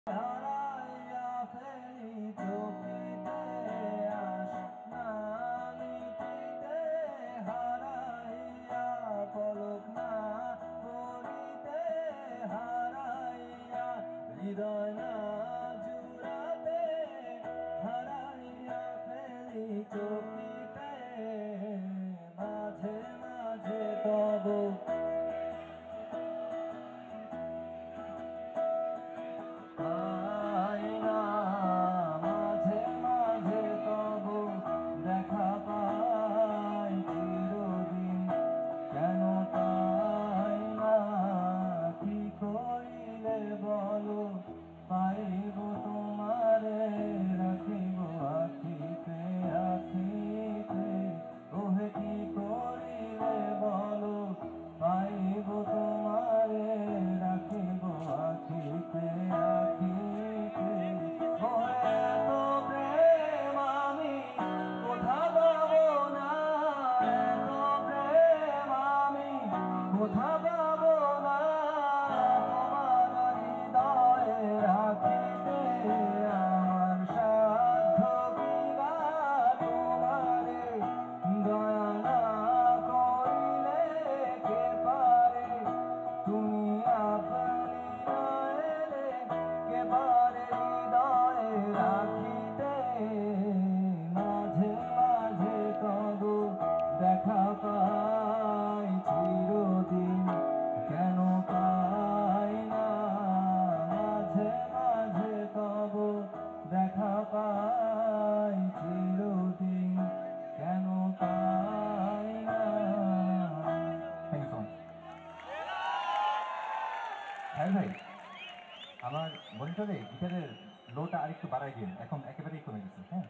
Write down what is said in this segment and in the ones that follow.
হারাইয়া ফেলি চোখেতে আস না মিটিতে হারাইয়া পলক না পড়িতে হারাইয়া হৃদয় না জুড়াতে হারাইয়া ফেলি চোখেতে মাঝে মাঝে তবু দেখা পাই চিরদিন কেন পাই না কি করিলে বলো পাইব তোমারে রাখিব আখিতে আখিতে ওহে কি করিলে বলো পাইব তোমারে রাখিব আখিতে আখিতে ওহে তো প্রেম আমি কোথা পাবো না এত প্রেম আমি কোথা পাবো না তোমার হৃদয়ে রাখিতে আমার সাধ্য কিবা তোমারে দয়া না করিলে কে পারে তুমি আপনি না এলে কে পারে হৃদয়ে রাখিতে মাঝে মাঝে তবু দেখা পাই চিরদিন কেন পাই না মাঝে মাঝে তবু দেখা পাই চিরদিন কেন পাই না। হ্যাঁ ভাই, আমার মনিটরে গিটারের লোটা আরেকটু বাড়াই দিন, এখন একেবারেই কমে গেছে। হ্যাঁ,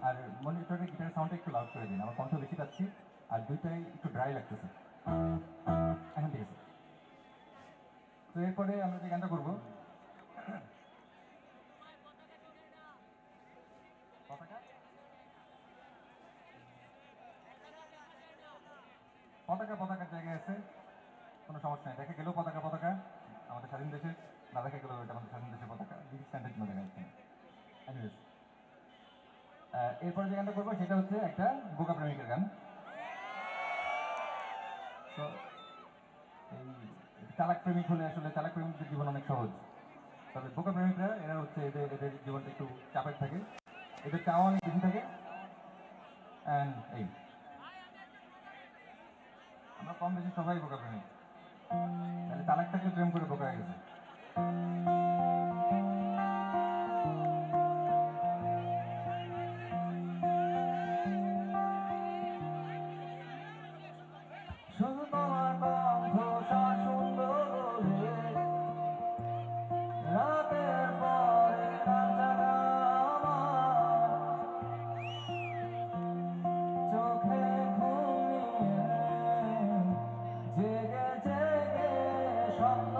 আর মনিটরে গিটারের সাউন্ডটা একটু লাউড করে দিন, আমার কণ্ঠ বেশি পাচ্ছি আর দুইটাই একটু ড্রাই লাগতেছে। এখন ঠিক আছে। তো এরপরে আমরা যে গানটা করবো, পতাকা পতাকার জায়গায় আছে, কোনো সমস্যা নেই। দেখা গেলেও পতাকা পতাকা আমাদের স্বাধীন দেশের, না দেখা গেলেও এটা আমাদের স্বাধীন দেশের পতাকা, ব্রিটিশ স্ট্যান্ডার্ড কোনো দেখা যাচ্ছে না। এরপরে যে গানটা করবো সেটা হচ্ছে একটা বোকা প্রেমিকের গান। তো এই চালাক প্রেমিক হলে আসলে চালাক প্রেমিকদের জীবন অনেক সহজ, তবে বোকা প্রেমিকরা এরা হচ্ছে এদের এদের জীবনটা একটু চাপের থাকে, এদের চাওয়া অনেক বেশি থাকে। অ্যান্ড এই আমরা কম বেশি সবাই বোকা প্রেমিক, তাহলে চালাক থাকলে প্রেম করে বোকা হয়ে গেছে। শুধু তোমার কণ্ঠ সুন্দর রাতের পরে রাজারা চোখে ঘুমিয়ে জেগে জেগে স্বপ্ন